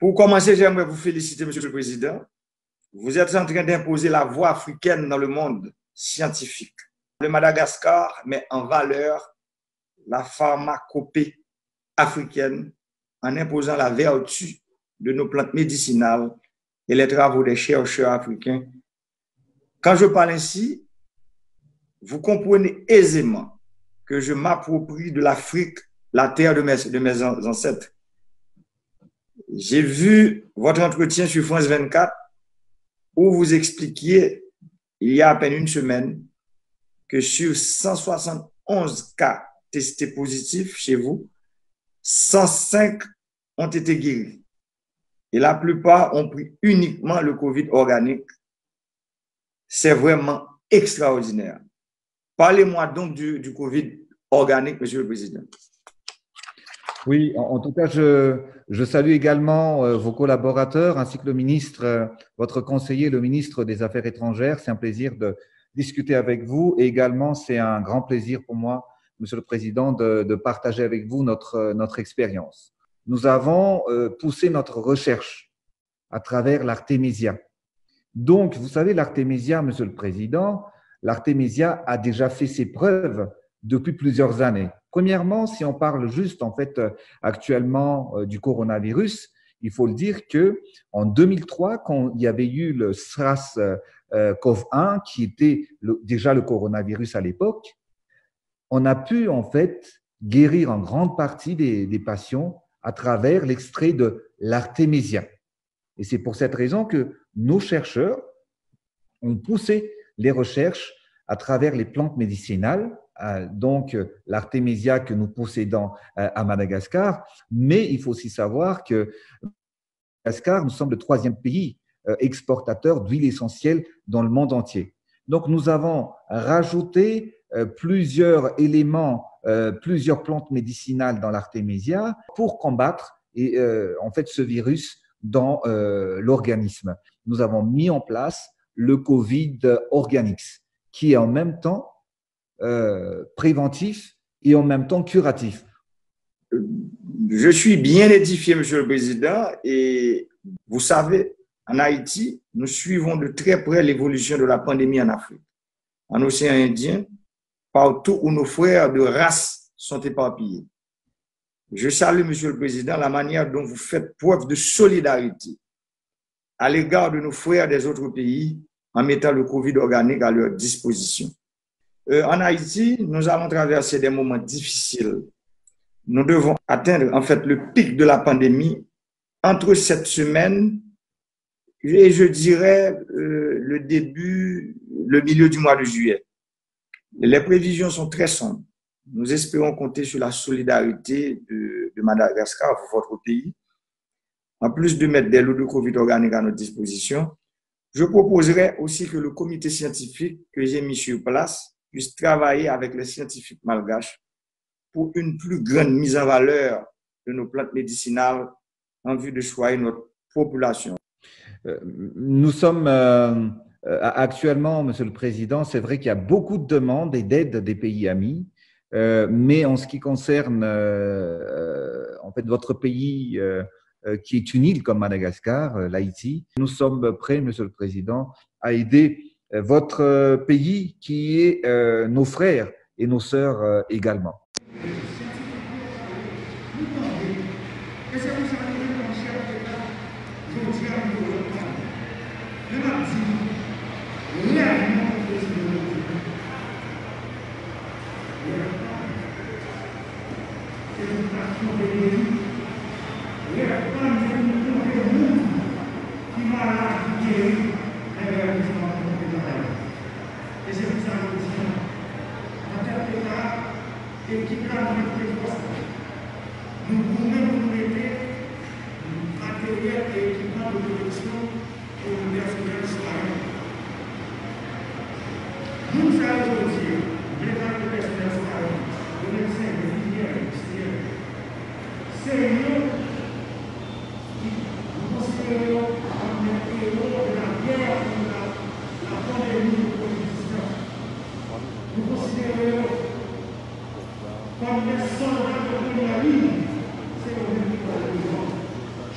Pour commencer, j'aimerais vous féliciter, Monsieur le Président. Vous êtes en train d'imposer la voix africaine dans le monde scientifique. Le Madagascar met en valeur la pharmacopée africaine en imposant la vertu de nos plantes médicinales et les travaux des chercheurs africains. Quand je parle ainsi, vous comprenez aisément que je m'approprie de l'Afrique, la terre de mes ancêtres. J'ai vu votre entretien sur France 24 où vous expliquiez, il y a à peine une semaine, que sur 171 cas testés positifs chez vous, 105 ont été guéris. Et la plupart ont pris uniquement le Covid organique. C'est vraiment extraordinaire. Parlez-moi donc du Covid organique, Monsieur le Président. Oui, en tout cas, je salue également vos collaborateurs ainsi que le ministre, votre conseiller, le ministre des Affaires étrangères. C'est un plaisir de discuter avec vous et également c'est un grand plaisir pour moi, Monsieur le Président, de partager avec vous notre expérience. Nous avons poussé notre recherche à travers l'Artemisia. Donc, vous savez, l'Artemisia, Monsieur le Président, l'Artemisia a déjà fait ses preuves depuis plusieurs années. Premièrement, si on parle juste en fait actuellement du coronavirus, il faut le dire que en 2003, quand il y avait eu le SARS-CoV-1, qui était déjà le coronavirus à l'époque, on a pu en fait guérir en grande partie des patients à travers l'extrait de l'Artemisia. Et c'est pour cette raison que nos chercheurs ont poussé les recherches à travers les plantes médicinales, donc l'Artemisia que nous possédons à Madagascar, mais il faut aussi savoir que Madagascar, nous sommes le 3e pays exportateur d'huile essentielle dans le monde entier. Donc nous avons rajouté plusieurs éléments, plusieurs plantes médicinales dans l'Artemisia pour combattre en fait ce virus dans l'organisme. Nous avons mis en place le Covid Organics, qui est en même temps préventif et en même temps curatif. Je suis bien édifié, Monsieur le Président, et vous savez, en Haïti, nous suivons de très près l'évolution de la pandémie en Afrique, en océan Indien, partout où nos frères de race sont éparpillés. Je salue, Monsieur le Président, la manière dont vous faites preuve de solidarité à l'égard de nos frères des autres pays en mettant le Covid organique à leur disposition. En Haïti, nous allons traverser des moments difficiles. Nous devons atteindre en fait le pic de la pandémie entre cette semaine et je dirais le milieu du mois de juillet. Les prévisions sont très sombres. Nous espérons compter sur la solidarité de Madagascar, votre pays. En plus de mettre des lots de Covid organiques à notre disposition, je proposerai aussi que le comité scientifique que j'ai mis sur place puisse travailler avec les scientifiques malgaches pour une plus grande mise en valeur de nos plantes médicinales en vue de soigner notre population. Nous sommes actuellement, Monsieur le Président, c'est vrai qu'il y a beaucoup de demandes et d'aides des pays amis, mais en ce qui concerne en fait votre pays qui est une île comme Madagascar, l'Haïti, nous sommes prêts, Monsieur le Président, à aider votre pays qui est nos frères et nos sœurs également.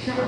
Chaque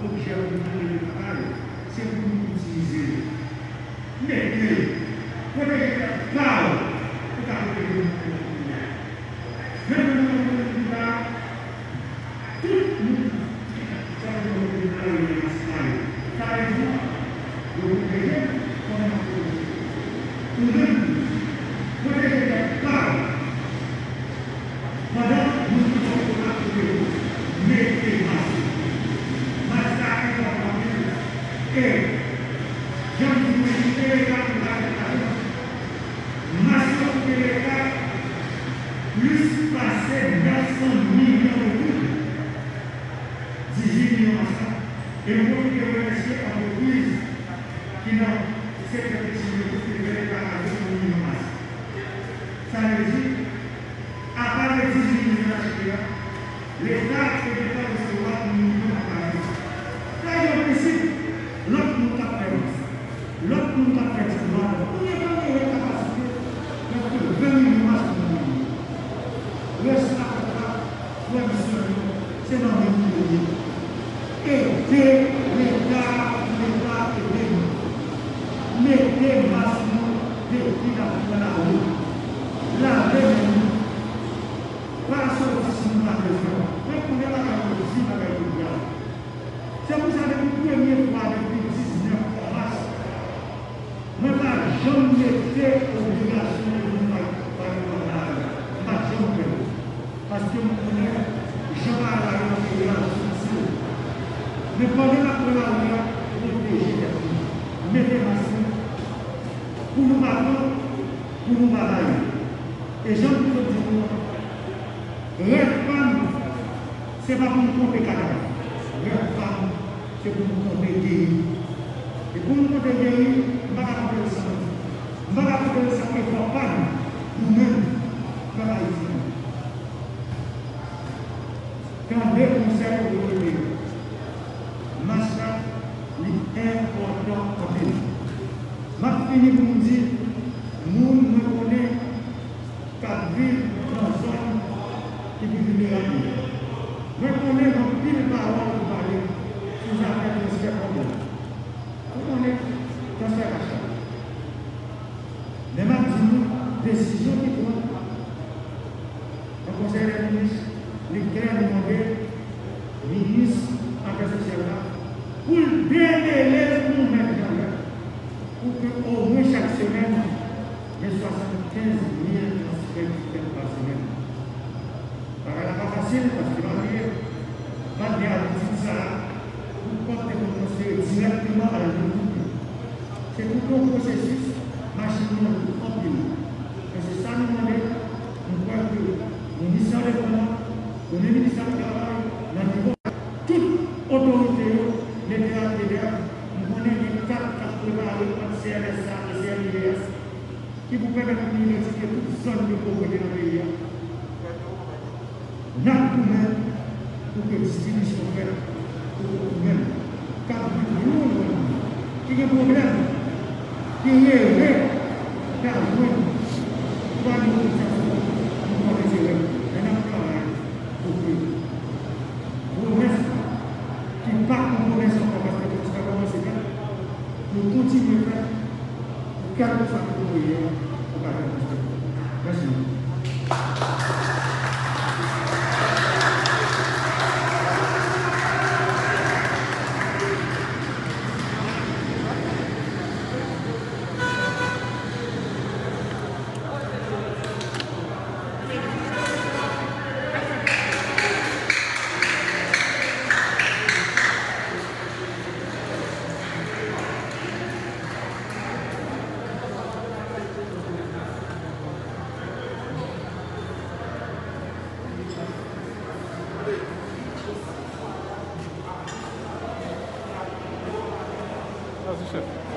objet de travail, c'est pour nous utiliser. Mais, protéger la parole, pour arriver à nous. Même nous, tout le monde, ça va nous donner par exemple, le protéger, on a nous-mêmes, protéger la parole. Madame, nous devons appeler, mettez et je vous dis que l'État plus passer 900 millions de 18 millions à ça. Et vous pouvez remercier l'entreprise qui n'a cette activité qui devait être à 2 millions de masse. Ça veut dire, à part les 18 millions d'achats, l'État ne peut pas recevoir 1 million à Paris. Ça est le principe. L'autre nous a fait, l'autre nous a fait, on n'est pas dans la capacité de 20 millions de masse. Le Sahara, c'est dans les milliers. Aidez l'État, mettez massivement des filles dans la rue. Lavez-nous. Pas sortir de la maison. Répondez à la police, à la police. C'est pour ça que la première fois depuis 19 mars, nous n'avons jamais fait obligation de nous parler. Parce que nous connaissons Jean-Marie et la société. Mais pendant la première année, protéger les filles, mettez massifs pour nous battre, pour nous balayer. Et Jean peux dire, les femmes, ce n'est pas pour nous tromper cadavre. Les femmes, c'est pour nous tromper guérir. Et pour nous tromper guérir, on va rappeler ça. On va rappeler ça qu'il ne faut pas nous-mêmes dans la vie. Quand les conseils de l'État, Massa est important pour nous. Je finis pour nous dire, nous ne connaissons qu'à vivre dans une zone qui est vulnérable. Nous connaissons pile de paroles pour parler sur les affaires de ce problème. Nous connaissons dans ce achat. Mais maintenant, décision qui prend le Conseil des ministres. Les gars demandé, ministre affaires sociales, pour démêler nous-mêmes, pour qu'au moins chaque semaine, il y ait 75 000 transferts par semaine. Ça n'est pas facile parce que va bien dire ça, pour porter le conseil directement à la vie. C'est tout un processus, machinalement, en pile. Et c'est ça nous demander, nous croyons que le ministère des Finances, le ministère du Travail, toute autorité, les DATDA, nous connaissons les 4 préparés par CRSA et CRIS qui vous permettent de identifier toute zone de pauvreté dans le pays. Nous avons pour que la distribution faite, pour nous-mêmes, car nous, qui est un problème, qui est vrai, car nous, nous connaissons nous continuons à faire pour faire Merci. Chef.